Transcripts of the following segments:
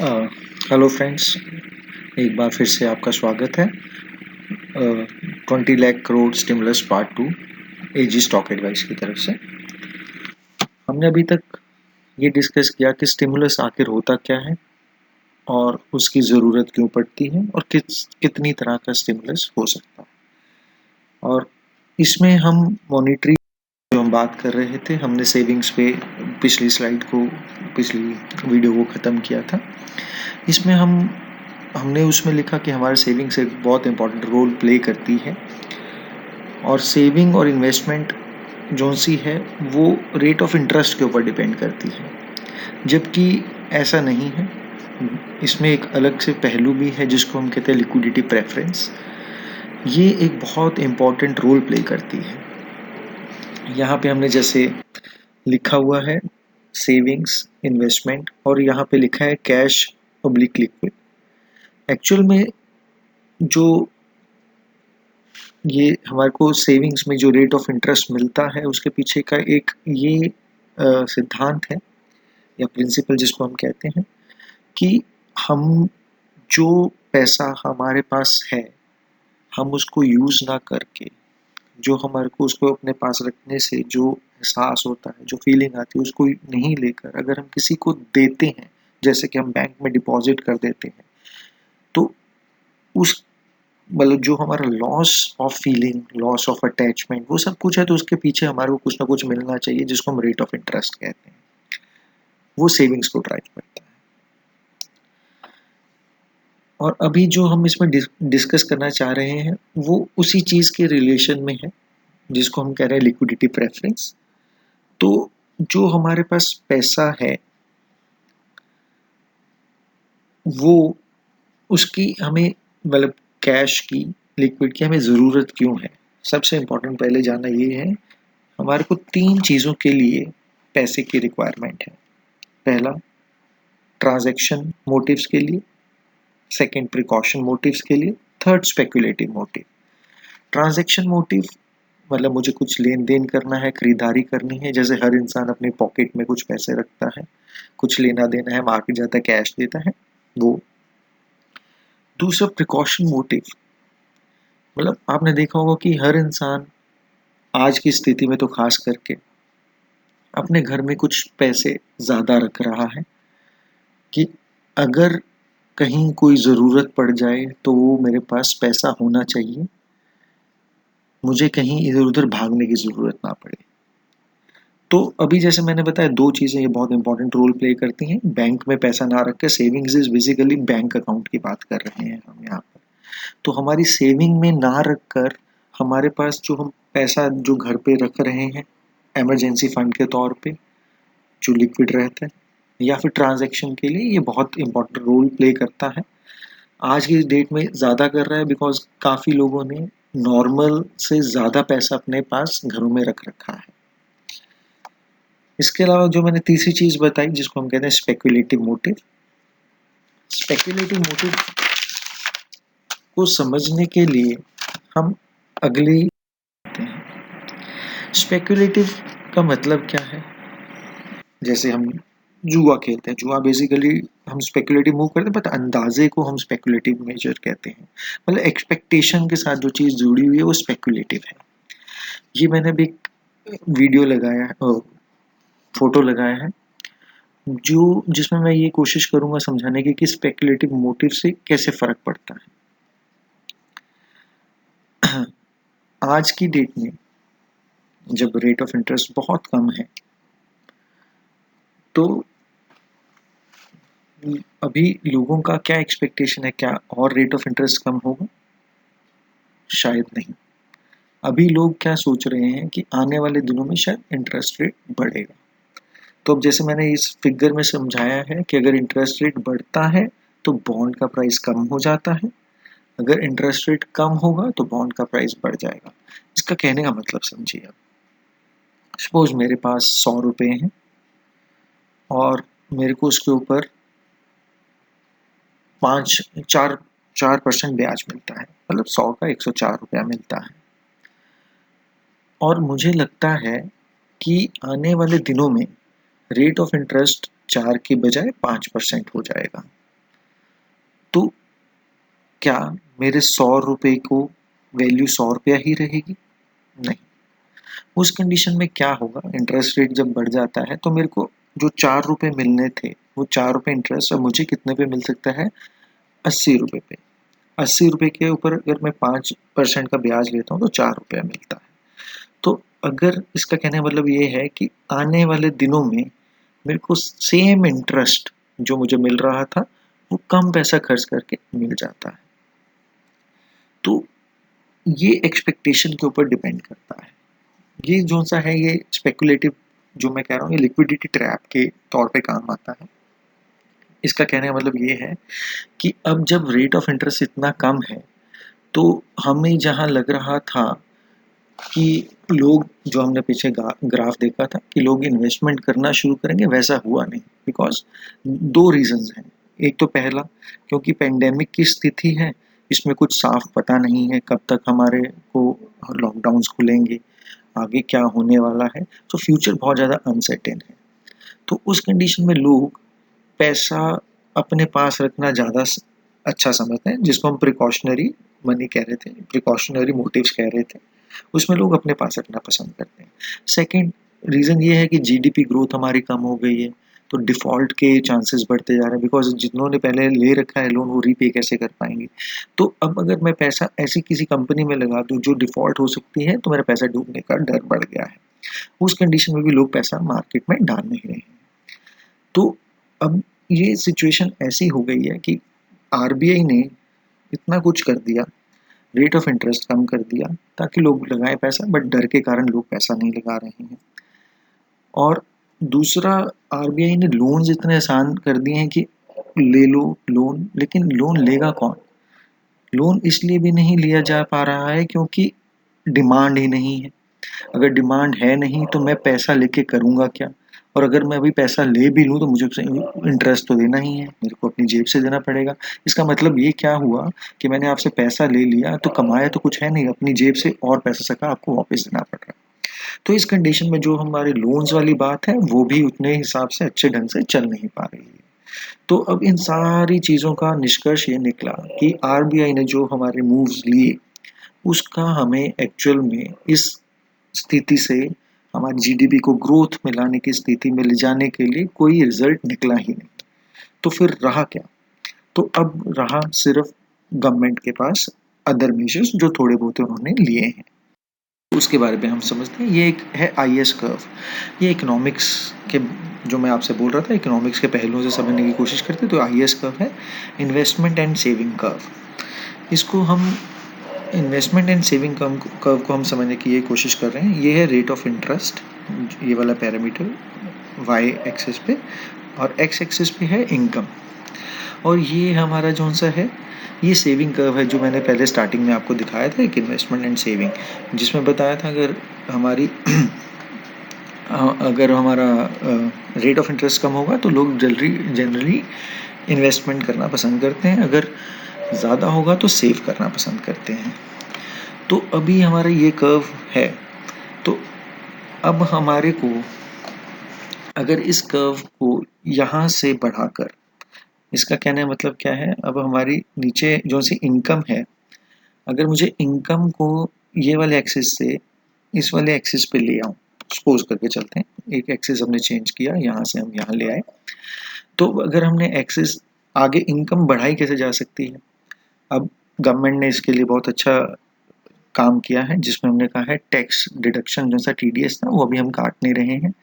Hello friends, एक बार फिर से आपका स्वागत है 20 लाख करोड़ स्टिमुलस पार्ट 2 एजी स्टॉक एडवाइस की तरफ से। हमने अभी तक ये डिस्कस किया कि स्टिमुलस आखिर होता क्या है और उसकी ज़रूरत क्यों पड़ती है और कितनी तरह का स्टिमुलस हो सकता है। और इसमें हम मॉनिटरी जो हम बात कर रहे थे, हमने सेविंग्स पे पिछली वीडियो को ख़त्म किया था। इसमें हमने उसमें लिखा कि हमारे सेविंग्स एक बहुत इम्पोर्टेंट रोल प्ले करती है और सेविंग और इन्वेस्टमेंट जो सी है वो रेट ऑफ इंटरेस्ट के ऊपर डिपेंड करती है, जबकि ऐसा नहीं है। इसमें एक अलग से पहलू भी है जिसको हम कहते हैं लिक्विडिटी प्रेफरेंस। ये एक बहुत इम्पॉर्टेंट रोल प्ले करती है। यहाँ पे हमने जैसे लिखा हुआ है सेविंग्स, इन्वेस्टमेंट, और यहाँ पे लिखा है कैश ऑब्लिक लिक्विड। एक्चुअल में जो ये हमारे को सेविंग्स में जो रेट ऑफ इंटरेस्ट मिलता है उसके पीछे का एक ये सिद्धांत है या प्रिंसिपल जिसको हम कहते हैं कि हम जो पैसा हमारे पास है हम उसको यूज़ ना करके, जो हमारे को उसको अपने पास रखने से जो एहसास होता है, जो फीलिंग आती है, उसको नहीं लेकर अगर हम किसी को देते हैं, जैसे कि हम बैंक में डिपॉजिट कर देते हैं, तो उस मतलब जो हमारा loss of feeling, loss of attachment, वो सब कुछ है, तो उसके पीछे हमारे को कुछ ना कुछ मिलना चाहिए जिसको हम रेट ऑफ इंटरेस्ट कहते हैं। वो सेविंग्स को ड्राइव करता है। और अभी जो हम इसमें डिस्कस करना चाह रहे हैं वो उसी चीज के रिलेशन में है जिसको हम कह रहे हैं लिक्विडिटी प्रेफरेंस। तो जो हमारे पास पैसा है वो उसकी हमें मतलब कैश की, लिक्विड की हमें ज़रूरत क्यों है। सबसे इम्पोर्टेंट पहले जानना ये है, हमारे को 3 चीज़ों के लिए पैसे की रिक्वायरमेंट है। पहला ट्रांजैक्शन मोटिव्स के लिए, सेकंड प्रिकॉशन मोटिव्स के लिए, third speculative motive. Transaction motive मतलब मुझे कुछ लेन देन करना है, खरीदारी करनी है, जैसे हर इंसान अपने पॉकेट में कुछ पैसे रखता है, कुछ लेना देना है, मार्केट जाता है, कैश देता है, वो। दूसरा प्रिकॉशन मोटिव, मतलब आपने देखा होगा कि हर इंसान आज की स्थिति में तो खास करके अपने घर में कुछ पैसे ज़्यादा रख रहा है कि अगर कहीं कोई ज़रूरत पड़ जाए तो वो मेरे पास पैसा होना चाहिए, मुझे कहीं इधर उधर भागने की ज़रूरत ना पड़े। तो अभी जैसे मैंने बताया 2 चीज़ें ये बहुत इंपॉर्टेंट रोल प्ले करती हैं। बैंक में पैसा ना रख के, savings is basically bank account की बात कर रहे हैं हम यहाँ पर। तो हमारी सेविंग में ना रख कर हमारे पास जो हम पैसा जो घर पे रख रहे हैं इमरजेंसी फंड के तौर पे, जो लिक्विड रहता है, या फिर ट्रांजैक्शन के लिए, ये बहुत इंपॉर्टेंट रोल प्ले करता है। आज की डेट में ज़्यादा कर रहा है बिकॉज काफ़ी लोगों ने नॉर्मल से ज़्यादा पैसा अपने पास घरों में रख रखा है। इसके अलावा जो मैंने तीसरी चीज़ बताई जिसको हम कहते हैं स्पेकुलेटिव मोटिव। स्पेकुलेटिव मोटिव को समझने के लिए हम अगली स्पेकुलेटिव का मतलब क्या है। जैसे हम जुआ खेलते हैं, जुआ बेसिकली हम स्पेकुलेटिव मूव करते हैं, बट अंदाजे को हम स्पेकुलेटिव मेजर कहते हैं। मतलब एक्सपेक्टेशन के साथ जो चीज़ जुड़ी हुई है वो स्पेकुलेटिव है। ये मैंने भी एक वीडियो लगाया है, फोटो लगाया है, जो जिसमें मैं ये कोशिश करूंगा समझाने की कि स्पेकुलेटिव मोटिव से कैसे फर्क पड़ता है। आज की डेट में जब रेट ऑफ इंटरेस्ट बहुत कम है तो अभी लोगों का क्या एक्सपेक्टेशन है, क्या और रेट ऑफ इंटरेस्ट कम होगा? शायद नहीं। अभी लोग क्या सोच रहे हैं कि आने वाले दिनों में शायद इंटरेस्ट रेट बढ़ेगा। तो अब जैसे मैंने इस फिगर में समझाया है कि अगर इंटरेस्ट रेट बढ़ता है तो बॉन्ड का प्राइस कम हो जाता है, अगर इंटरेस्ट रेट कम होगा तो बॉन्ड का प्राइस बढ़ जाएगा। इसका कहने का मतलब समझिए। अब सपोज मेरे पास 100 रुपये हैं और मेरे को उसके ऊपर 4% ब्याज मिलता है, मतलब 100 का 104 रुपया मिलता है। और मुझे लगता है कि आने वाले दिनों में रेट ऑफ इंटरेस्ट 4 की बजाय 5% हो जाएगा। तो क्या मेरे 100 रुपए को वैल्यू 100 रुपया ही रहेगी? नहीं। उस कंडीशन में क्या होगा, इंटरेस्ट रेट जब बढ़ जाता है तो मेरे को जो 4 रुपए मिलने थे वो 4 रुपए इंटरेस्ट अब मुझे कितने पे मिल सकता है? 80 रुपए पे। 80 रुपए के ऊपर अगर मैं 5% का ब्याज लेता हूँ तो 4 रुपया मिलता है। तो अगर इसका कहने का मतलब ये है कि आने वाले दिनों में मेरे को सेम इंटरेस्ट जो मुझे मिल रहा था वो कम पैसा खर्च करके मिल जाता है। तो ये एक्सपेक्टेशन के ऊपर डिपेंड करता है। ये जो सा है ये स्पेकुलेटिव जो मैं कह रहा हूँ ये लिक्विडिटी ट्रैप के तौर पे काम आता है। इसका कहने का मतलब ये है कि अब जब रेट ऑफ इंटरेस्ट इतना कम है तो हमें जहाँ लग रहा था कि लोग जो हमने पीछे ग्राफ देखा था कि लोग इन्वेस्टमेंट करना शुरू करेंगे वैसा हुआ नहीं। बिकॉज दो रीजंस हैं। एक तो पहला क्योंकि पेंडेमिक की स्थिति है, इसमें कुछ साफ पता नहीं है कब तक हमारे को लॉकडाउन्स खुलेंगे, आगे क्या होने वाला है, तो फ्यूचर बहुत ज़्यादा अनसर्टेन है। तो उस कंडीशन में लोग पैसा अपने पास रखना ज़्यादा अच्छा समझते हैं, जिसको हम प्रिकॉशनरी मनी कह रहे थे, प्रिकॉशनरी मोटिव्स कह रहे थे, उसमें लोग अपने पास रखना पसंद करते हैं। सेकंड रीज़न ये है कि जीडीपी ग्रोथ हमारी कम हो गई है, तो डिफ़ॉल्ट के चांसेस बढ़ते जा रहे हैं, बिकॉज जिन्होंने पहले ले रखा है लोन वो रीपे कैसे कर पाएंगे। तो अब अगर मैं पैसा ऐसी किसी कंपनी में लगा दूँ जो डिफ़ॉल्ट हो सकती है तो मेरा पैसा डूबने का डर बढ़ गया है। उस कंडीशन में भी लोग पैसा मार्केट में डाल नहीं रहे हैं। तो अब ये सिचुएशन ऐसी हो गई है कि आरबीआई ने इतना कुछ कर दिया, रेट ऑफ इंटरेस्ट कम कर दिया ताकि लोग लगाएं पैसा, बट डर के कारण लोग पैसा नहीं लगा रहे हैं। और दूसरा, आरबीआई ने लोन्स इतने आसान कर दिए हैं कि ले लो लोन, लेकिन लोन लेगा कौन? लोन इसलिए भी नहीं लिया जा पा रहा है क्योंकि डिमांड ही नहीं है। अगर डिमांड है नहीं तो मैं पैसा लेके करूँगा क्या? और अगर मैं अभी पैसा ले भी लूँ तो मुझे उसे इंटरेस्ट तो देना ही है, मेरे को अपनी जेब से देना पड़ेगा। इसका मतलब ये क्या हुआ कि मैंने आपसे पैसा ले लिया तो कमाया तो कुछ है नहीं, अपनी जेब से और पैसा सका आपको वापस देना पड़ रहा है। तो इस कंडीशन में जो हमारे लोन्स वाली बात है वो भी उतने हिसाब से अच्छे ढंग से चल नहीं पा रही है। तो अब इन सारी चीज़ों का निष्कर्ष ये निकला कि आरबीआई ने जो हमारे मूव्स लिए उसका हमें एक्चुअल में इस स्थिति से हमारी जीडीपी को ग्रोथ में लाने की स्थिति में ले जाने के लिए कोई रिजल्ट निकला ही नहीं। तो फिर रहा क्या? तो अब रहा सिर्फ गवर्नमेंट के पास अदर मेजर्स जो थोड़े बहुत उन्होंने लिए हैं। उसके बारे में हम समझते हैं। ये एक है आईएस कर्व। ये इकोनॉमिक्स के जो मैं आपसे बोल रहा था, इकोनॉमिक्स के पहलुओं से समझने की कोशिश करते तो आईएस कर्व है इन्वेस्टमेंट एंड सेविंग कर्व। इसको हम इन्वेस्टमेंट एंड सेविंग कर्व को हम समझने की ये कोशिश कर रहे हैं। ये है रेट ऑफ इंटरेस्ट, ये वाला पैरामीटर वाई एक्सिस पे, और एक्स एक्सिस पे है इनकम। और ये हमारा जौन सा है ये सेविंग कर्व है जो मैंने पहले स्टार्टिंग में आपको दिखाया था, एक इन्वेस्टमेंट एंड सेविंग, जिसमें बताया था अगर हमारी अगर हमारा रेट ऑफ इंटरेस्ट कम होगा तो लोग जनरली इन्वेस्टमेंट करना पसंद करते हैं, अगर ज़्यादा होगा तो सेव करना पसंद करते हैं। तो अभी हमारा ये कर्व है। तो अब हमारे को अगर इस कर्व को यहाँ से बढ़ाकर, इसका कहने का मतलब क्या है, अब हमारी नीचे जो सी इनकम है, अगर मुझे इनकम को ये वाले एक्सिस से इस वाले एक्सिस पे ले आऊँ, सपोज करके चलते हैं, एक एक्सिस हमने चेंज किया, यहाँ से हम यहाँ ले आए। तो अगर हमने एक्सिस आगे इनकम बढ़ाई कैसे जा सकती है? अब गवर्नमेंट ने इसके लिए बहुत अच्छा काम किया है, जिसमें हमने कहा है टैक्स डिडक्शन, जैसा टीडीएस था वो अभी हम काट नहीं रहे हैं,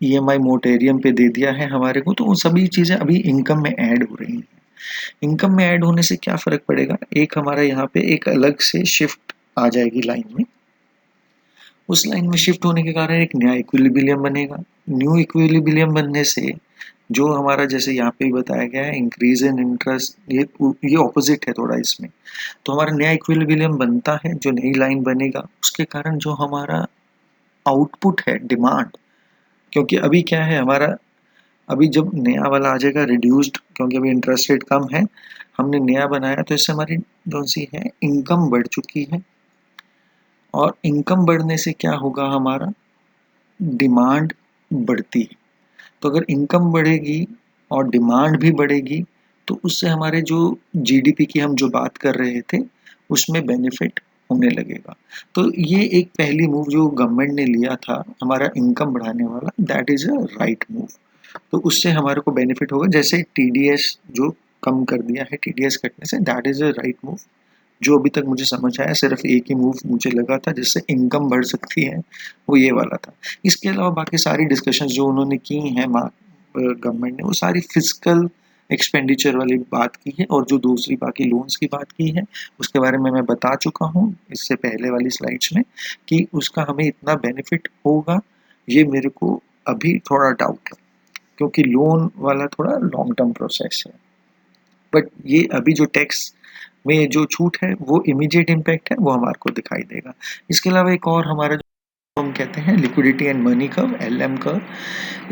ईएमआई मोटेरियम पे दे दिया है हमारे को, तो वो सभी चीज़ें अभी इनकम में ऐड हो रही हैं। इनकम में ऐड होने से क्या फ़र्क पड़ेगा, एक हमारा यहाँ पे एक अलग से शिफ्ट आ जाएगी लाइन में। उस लाइन में शिफ्ट होने के कारण एक नया इक्विलिब्रियम बनेगा। न्यू इक्विलिब्रियम बनने से जो हमारा जैसे यहाँ पे बताया गया है इंक्रीज इन इंटरेस्ट, ये ऑपोजिट है थोड़ा इसमें। तो हमारा नया इक्विलिब्रियम बनता है, जो नई लाइन बनेगा उसके कारण जो हमारा आउटपुट है डिमांड, क्योंकि अभी क्या है हमारा, अभी जब नया वाला आ जाएगा रिड्यूस्ड, क्योंकि अभी इंटरेस्ट रेट कम है, हमने नया बनाया तो इससे हमारी जो सी है इनकम बढ़ चुकी है। और इनकम बढ़ने से क्या होगा, हमारा डिमांड बढ़ती है। तो अगर इनकम बढ़ेगी और डिमांड भी बढ़ेगी तो उससे हमारे जो जीडीपी की हम जो बात कर रहे थे उसमें बेनिफिट होने लगेगा। तो ये एक पहली मूव जो गवर्नमेंट ने लिया था हमारा इनकम बढ़ाने वाला, that is a right move. तो उससे हमारे को बेनिफिट होगा, जैसे टीडीएस जो कम कर दिया है, टीडीएस कटने से, that is a right move. जो अभी तक मुझे समझ आया, सिर्फ एक ही मूव मुझे लगा था जिससे इनकम बढ़ सकती है, वो ये वाला था। इसके अलावा बाकी सारी डिस्कशंस जो उन्होंने की हैं गवर्नमेंट ने, वो सारी फिजिकल एक्सपेंडिचर वाली बात की है, और जो दूसरी बाकी लोन्स की बात की है उसके बारे में मैं बता चुका हूँ इससे पहले वाली स्लाइड्स में कि उसका हमें इतना बेनिफिट होगा, ये मेरे को अभी थोड़ा डाउट है, क्योंकि लोन वाला थोड़ा लॉन्ग टर्म प्रोसेस है। बट ये अभी जो टैक्स में जो छूट है वो इमीडिएट इम्पैक्ट है, वो हमारे को दिखाई देगा। इसके अलावा एक और हमारा जो हम कहते हैं liquidity and money curve, LM curve,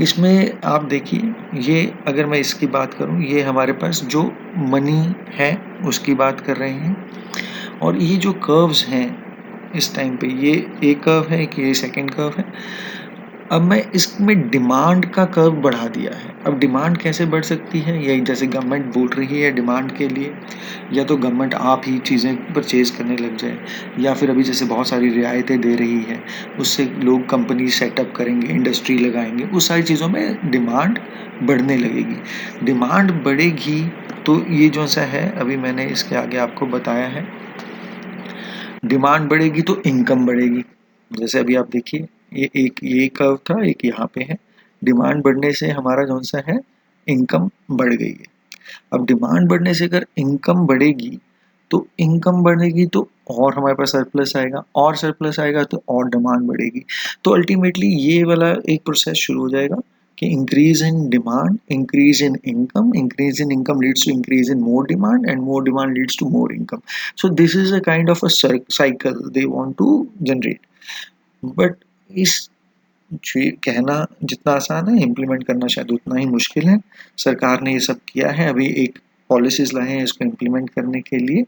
इसमें आप देखिए, ये अगर मैं इसकी बात करूं, ये हमारे पास जो मनी है उसकी बात कर रहे हैं, और ये जो कर्व्स हैं इस टाइम पे, ये एक कर्व है कि ये सेकंड कर्व है। अब मैं इसमें डिमांड का कर्व बढ़ा दिया है। अब डिमांड कैसे बढ़ सकती है, यही जैसे गवर्नमेंट बोल रही है डिमांड के लिए, या तो गवर्नमेंट आप ही चीज़ें परचेज करने लग जाए, या फिर अभी जैसे बहुत सारी रियायतें दे रही है, उससे लोग कंपनी सेटअप करेंगे, इंडस्ट्री लगाएंगे, उस सारी चीज़ों में डिमांड बढ़ने लगेगी। डिमांड बढ़ेगी तो ये जो सा है, अभी मैंने इसके आगे आपको बताया है, डिमांड बढ़ेगी तो इनकम बढ़ेगी। जैसे अभी आप देखिए, ये कर्व था, एक यहाँ पे है। डिमांड बढ़ने से हमारा जो सा है इनकम बढ़ गई है। अब डिमांड बढ़ने से अगर इनकम बढ़ेगी, तो इनकम बढ़ेगी तो और हमारे पास सरप्लस आएगा, और सरप्लस आएगा तो और डिमांड बढ़ेगी। तो अल्टीमेटली ये वाला एक प्रोसेस शुरू हो जाएगा कि increase in demand, increase in income, increase in income leads to increase in more demand, and more demand leads to more income. So this is a kind of a cycle they want to generate. But इस कहना जितना आसान है, implement करना शायद उतना ही मुश्किल है। सरकार ने ये सब किया है, अभी एक पॉलिसीज लाए हैं इसको इम्प्लीमेंट करने के लिए,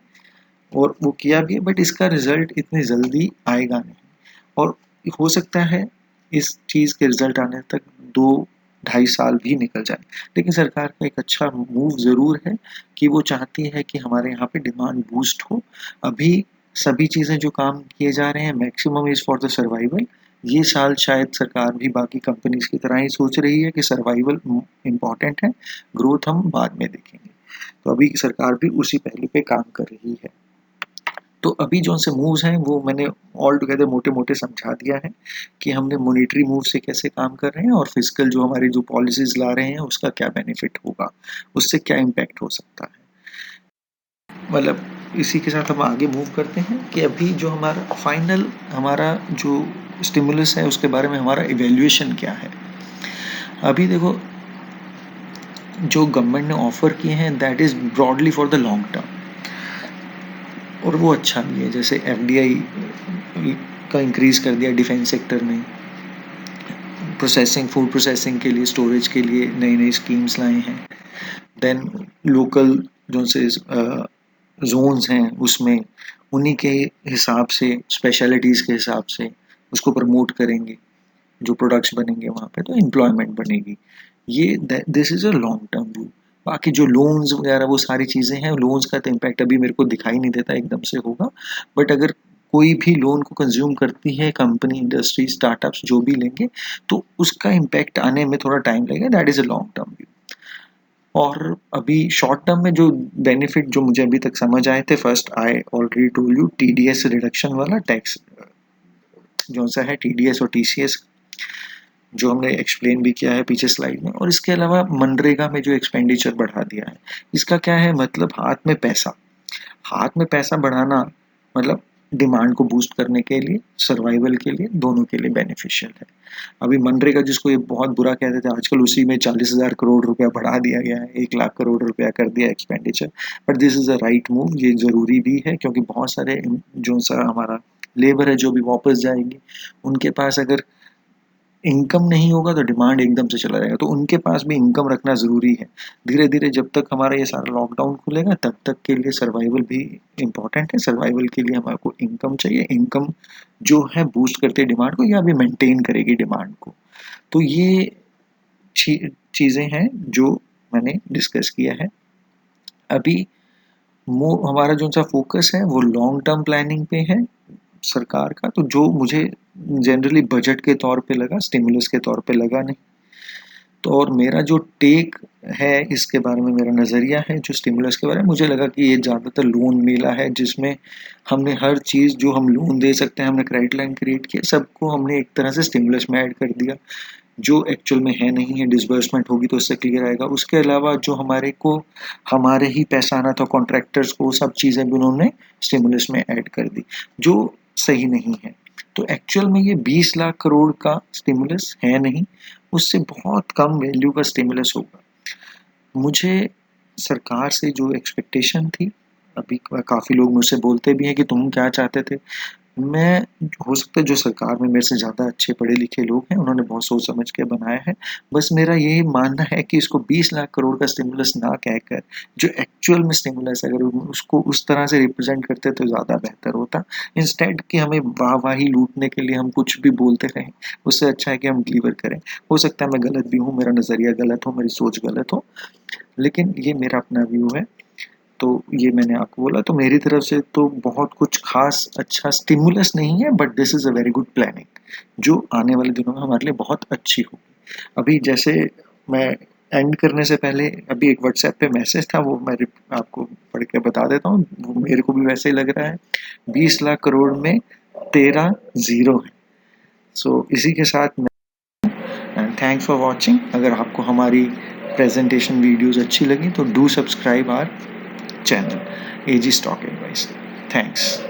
और वो किया भी है, बट इसका रिजल्ट इतनी जल्दी आएगा नहीं, और हो सकता है इस चीज़ के रिजल्ट आने तक 2-2.5 साल भी निकल जाए। लेकिन सरकार का एक अच्छा मूव ज़रूर है कि वो चाहती है कि हमारे यहाँ पे डिमांड बूस्ट हो। अभी सभी चीज़ें जो काम किए जा रहे हैं, maximum is for the survival. ये साल शायद सरकार भी बाकी कंपनीज की तरह ही सोच रही है कि सर्वाइवल इम्पॉर्टेंट है, ग्रोथ हम बाद में देखेंगे। तो अभी सरकार भी उसी पहलू पे काम कर रही है। तो अभी जो से मूव्स हैं वो मैंने ऑल टुगेदर मोटे मोटे समझा दिया है कि हमने मॉनेटरी मूव से कैसे काम कर रहे हैं, और फिजिकल जो हमारी जो पॉलिसीज ला रहे हैं उसका क्या बेनिफिट होगा, उससे क्या इम्पैक्ट हो सकता है। मतलब इसी के साथ हम आगे मूव करते हैं कि अभी जो हमारा फाइनल हमारा जो स्टिमुलस है उसके बारे में हमारा इवेल्युएशन क्या है। अभी देखो, जो गवर्नमेंट ने ऑफर किए हैं that is broadly for the long term, और वो अच्छा भी है। जैसे एफडीआई का इंक्रीज़ कर दिया डिफेंस सेक्टर में, प्रोसेसिंग, फूड प्रोसेसिंग के लिए, स्टोरेज के लिए नई नई स्कीम्स लाए हैं। देन लोकल जो से जोन्स हैं उसमें उन्हीं के हिसाब से, स्पेशलिटीज़ के हिसाब से उसको प्रमोट करेंगे, जो प्रोडक्ट्स बनेंगे वहाँ पे तो एम्प्लॉयमेंट बनेगी। ये this is a long term view. बाकी जो लोन्स वगैरह वो सारी चीज़ें हैं, लोन्स का तो इम्पैक्ट अभी मेरे को दिखाई नहीं देता एकदम से होगा, बट अगर कोई भी लोन को कंज्यूम करती है कंपनी, इंडस्ट्री, स्टार्टअप्स जो भी लेंगे, तो उसका इम्पैक्ट आने में थोड़ा टाइम लगेगा, that is a long term view. और अभी शॉर्ट टर्म में जो बेनिफिट जो मुझे अभी तक समझ आए थे, first I already told you, TDS reduction वाला टैक्स जो सा है, टीडीएस और टीसीएस, जो हमने एक्सप्लेन भी किया है पीछे स्लाइड में। और इसके अलावा मनरेगा में जो एक्सपेंडिचर बढ़ा दिया है, इसका क्या है मतलब, हाथ में पैसा बढ़ाना मतलब डिमांड को बूस्ट करने के लिए, सर्वाइवल के लिए, दोनों के लिए बेनिफिशियल है। अभी मनरेगा जिसको ये बहुत बुरा कहते थे, आजकल उसी में 40,000 करोड़ रुपया बढ़ा दिया गया है, 1 लाख करोड़ रुपया कर दिया expenditure. But this is a right move, ये ज़रूरी भी है, क्योंकि बहुत सारे जो सा हमारा लेबर है जो भी वापस जाएगी, उनके पास अगर इनकम नहीं होगा तो डिमांड एकदम से चला जाएगा, तो उनके पास भी इनकम रखना ज़रूरी है। धीरे धीरे जब तक हमारा ये सारा लॉकडाउन खुलेगा तब तक के लिए सर्वाइवल भी इम्पॉर्टेंट है। सर्वाइवल के लिए हमारे को इनकम चाहिए, इनकम जो है बूस्ट करती है डिमांड को, या भी मेंटेन करेगी डिमांड को। तो ये चीज़ें हैं जो मैंने डिस्कस किया है। अभी हमारा जो सा फोकस है वो लॉन्ग टर्म प्लानिंग पे है सरकार का, तो जो मुझे जनरली बजट के तौर पे लगा, स्टिमुलस के तौर पे लगा नहीं। तो और मेरा जो टेक है इसके बारे में, मेरा नज़रिया है जो स्टिमुलस के बारे में, मुझे लगा कि ये ज़्यादातर लोन मिला है जिसमें हमने हर चीज़ जो हम लोन दे सकते हैं, हमने क्रेडिट लाइन क्रिएट किया, सबको हमने एक तरह से स्टिमुलस में ऐड कर दिया, जो एक्चुअल में है नहीं है। डिसबर्समेंट होगी तो इससे क्लियर आएगा। उसके अलावा जो हमारे को हमारे ही पैसा आना था कॉन्ट्रैक्टर्स को, सब चीज़ें भी उन्होंने स्टिमुलस में ऐड कर दी, जो सही नहीं है। तो एक्चुअल में ये 20 लाख करोड़ का स्टिमुलस है नहीं, उससे बहुत कम वैल्यू का स्टिमुलस होगा। मुझे सरकार से जो एक्सपेक्टेशन थी, अभी काफ़ी लोग मुझसे बोलते भी हैं कि तुम क्या चाहते थे। मैं, हो सकता है जो सरकार में मेरे से ज़्यादा अच्छे पढ़े लिखे लोग हैं, उन्होंने बहुत सोच समझ के बनाया है। बस मेरा यही मानना है कि इसको 20 लाख करोड़ का स्टिमुलस ना कहकर, जो एक्चुअल में स्टिमुलस है, अगर उसको उस तरह से रिप्रेज़ेंट करते तो ज़्यादा बेहतर होता। इंस्टेड कि हमें वाहवाही लूटने के लिए हम कुछ भी बोलते रहें, उससे अच्छा है कि हम डिलीवर करें। हो सकता है मैं गलत भी हूँ, मेरा नज़रिया गलत हो, मेरी सोच गलत हो, लेकिन ये मेरा अपना व्यू है। तो ये मैंने आपको बोला, तो मेरी तरफ से तो बहुत कुछ खास अच्छा स्टिमुलस नहीं है, but this is a very good planning, जो आने वाले दिनों में हमारे लिए बहुत अच्छी होगी। अभी जैसे मैं एंड करने से पहले अभी एक व्हाट्सएप पे मैसेज था, वो मैं आपको पढ़ के बता देता हूँ। वो मेरे को भी वैसे ही लग रहा है, 20 लाख करोड़ में 13 ज़ीरो है। सो इसी के साथ मैं, एंड थैंक्स फॉर वॉचिंग। अगर आपको हमारी प्रेजेंटेशन वीडियोज़ अच्छी लगी तो do subscribe our channel AG Stock Advice. Thanks.